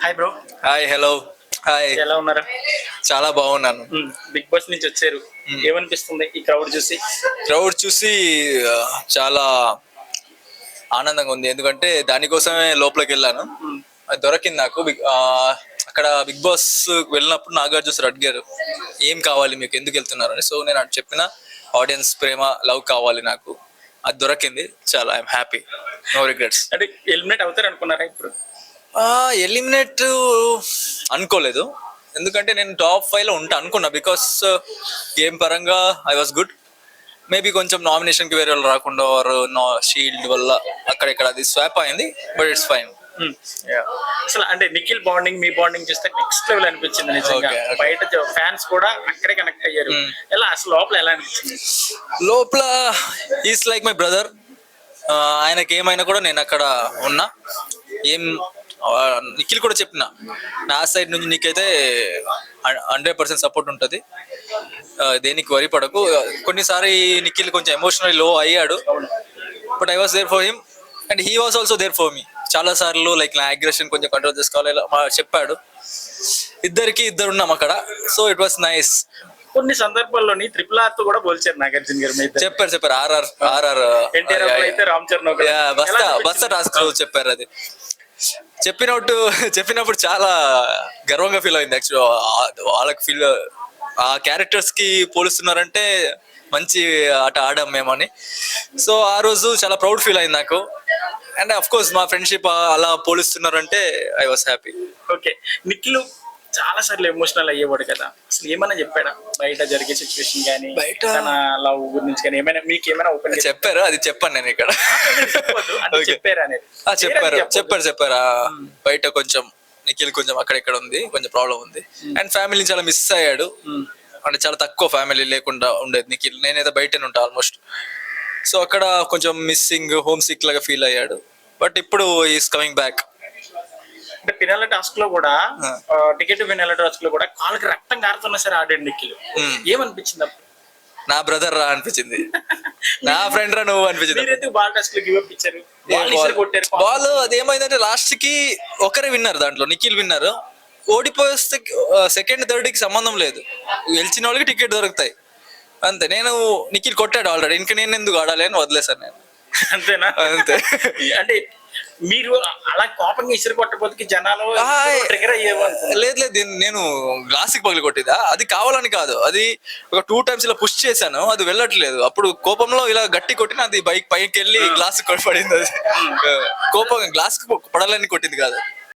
Hi bro. Hi, hello, hi. ఎలా ఉన్నారు? చాలా బాగున్నాను. బిగ్ బాస్ నుంచి వచ్చారు, ఏమనిపిస్తుంది ఈ క్రౌడ్ చూసి? క్రౌడ్ చూసి ఆ, చాలా ఆనందంగా ఉంది. ఎందుకంటే దానికోసమే లోపలికి వెళ్ళాను. అది దొరికింది నాకు. అక్కడ బిగ్ బాస్ వెళ్ళినప్పుడు నాగార్జున సార్ అడిగారు, ఏం కావాలి మీకు, ఎందుకు వెళ్తున్నారు అని. సో నేను అటు చెప్పిన, ఆడియన్స్ ప్రేమ, లవ్ కావాలి నాకు. అది దొరికింది. చాలా ఐఎమ్ హ్యాపీ, నో రిగ్రెట్స్. అంటే ఎలిమినేట్ అవుతారు అనుకున్నారా ఇప్పుడు? ఎలిమినేట్ అనుకోలేదు, ఎందుకంటే నేను టాప్ 5 లో ఉంటా అనుకున్నా. బికాస్ గేమ్ పరంగా ఐ వాస్ గుడ్. మేబీ కొంచెం నామినేషన్కి వేరే వాళ్ళు రాకుండా షీల్డ్ వల్ల అక్కడెక్కడ అది స్వాప్ అయింది, బట్ ఇట్స్ ఫైన్. అసలు అంటే నిఖిల్ బాండింగ్, మీ బాండింగ్ చూస్తే నెక్స్ట్ లెవెల్ అనిపించింది నిజంగా. Okay. బయట ఫ్యాన్స్ కూడా అక్కడే కనెక్ట్ అయ్యారు. ఎలా అసలు లోపల ఎలా అనిపించింది? లోపల ఈస్ లైక్ మై బ్రదర్. ఆయనకి ఏమైనా కూడా నేను అక్కడ ఉన్నా. ఏం నిఖిల్ కూడా చెప్పిన, నా సైడ్ నుంచి నీకైతే 100% సపోర్ట్ ఉంటుంది, దేనికి వరి పడకు. కొన్నిసారి నిఖిల్ కొంచెం ఎమోషనల్ లో అయ్యాడు, but I was there for him and he was also there for me. చాలా సార్లు లైక్ నా అగ్రెషన్ కొంచెం కంట్రోల్ చేసుకోవాలి చెప్పాడు. ఇద్దరు ఉన్నాం అక్కడ. So it was nice. కొన్ని సందర్భాల్లోని RRR తో కూడా పోల్చారు నాగార్జున గారు. చెప్పారు ఆర్ఆర్ ఎన్టీఆర్ అయితే రామ్ చరణ్ బస్తా టాస్క్ చెప్పారు. అది చెప్పినప్పుడు చాలా గర్వంగా ఫీల్ అయింది. యాక్చువల్ వాళ్ళకి ఫీల్, ఆ క్యారెక్టర్స్ కి పోలుస్తున్నారంటే మంచి ఆట ఆడాం మేమని. సో ఆ రోజు చాలా ప్రౌడ్ ఫీల్ అయింది నాకు. అండ్ అఫ్ కోర్స్ మా ఫ్రెండ్షిప్ అలా పోలుస్తున్నారంటే I was happy. Okay, Nikhil చాలా సార్లు ఎమోషనల్ అయ్యేవాడు కదా, అసలు ఏమైనా చెప్పాడా బయట జరిగే సిచ్యువేషన్ కానీ, బయట తన లవ్ గురించి కానీ ఏమైనా మీకు ఏమైనా ఓపెన్ చెప్పారు? అది చెప్పాను నేను ఇక్కడ. చెప్పారా అనేది? చెప్పారు. బయట కొంచెం నిఖిల్ కొంచెం అక్కడెక్కడ ఉంది, కొంచెం ప్రాబ్లం ఉంది. అండ్ ఫ్యామిలీని చాలా మిస్ అయ్యాడు. అంటే చాలా తక్కువ ఫ్యామిలీ లేకుండా ఉండేది నిఖిల్. నేనైతే బయటనే ఉంటా ఆల్మోస్ట్. సో అక్కడ కొంచెం మిస్సింగ్, హోమ్ సిక్ లాగా ఫీల్ అయ్యాడు. బట్ ఇప్పుడు ఈస్ కమింగ్ బ్యాక్. అంటే ఫినాల టాస్క్ లో కూడా, టికెట్ ఫినాల టాస్క్ లో కూడా కాళ్ళకి రక్తం కారుతున్నా సరే ఆడాడు నిఖిల్. ఏమనిపించింది అప్పుడు? నా బ్రదర్ రా అనిపించింది, నా ఫ్రెండ్ రా నువ్వు అనిపించింది. మీరైతే బాల్ టాస్క్ లో గివ్ అప్ ఇచ్చారు, బాల్ అది ఏమైందంటే లాస్ట్ కి ఒకరే విన్నారు, దాంట్లో నిఖిల్ విన్నారు. ఓడిపోతే సెకండ్ థర్డ్ కి సంబంధం లేదు, గెలిచిన వాళ్ళకి టికెట్ దొరుకుతాయి అంతే. నేను నిఖిల్ కొట్టాడు ఆల్రెడీ, ఇంకా నేను ఎందుకు ఆడాలి అని వదిలేసాను నేను. అంతేనా? అంతే. అంటే మీరు అలా కోపంగా ఇసురు కొట్టబోతుకి జనాలు ట్రిగర్ అయ్యేవాళ్ళు. లేదు, నేను గ్లాస్ కి పగిలి కొట్టిదా, అది కావాలని కాదు. అది ఒక 2 times ఇలా పుష్ చేశాను, అది వెళ్ళట్లేదు. అప్పుడు కోపంలో ఇలా గట్టి కొట్టిన, అది బైక్ పైకి వెళ్ళి గ్లాస్ పడింది. అది కోపం గ్లాస్ కి పడాలని కొట్టింది కాదు.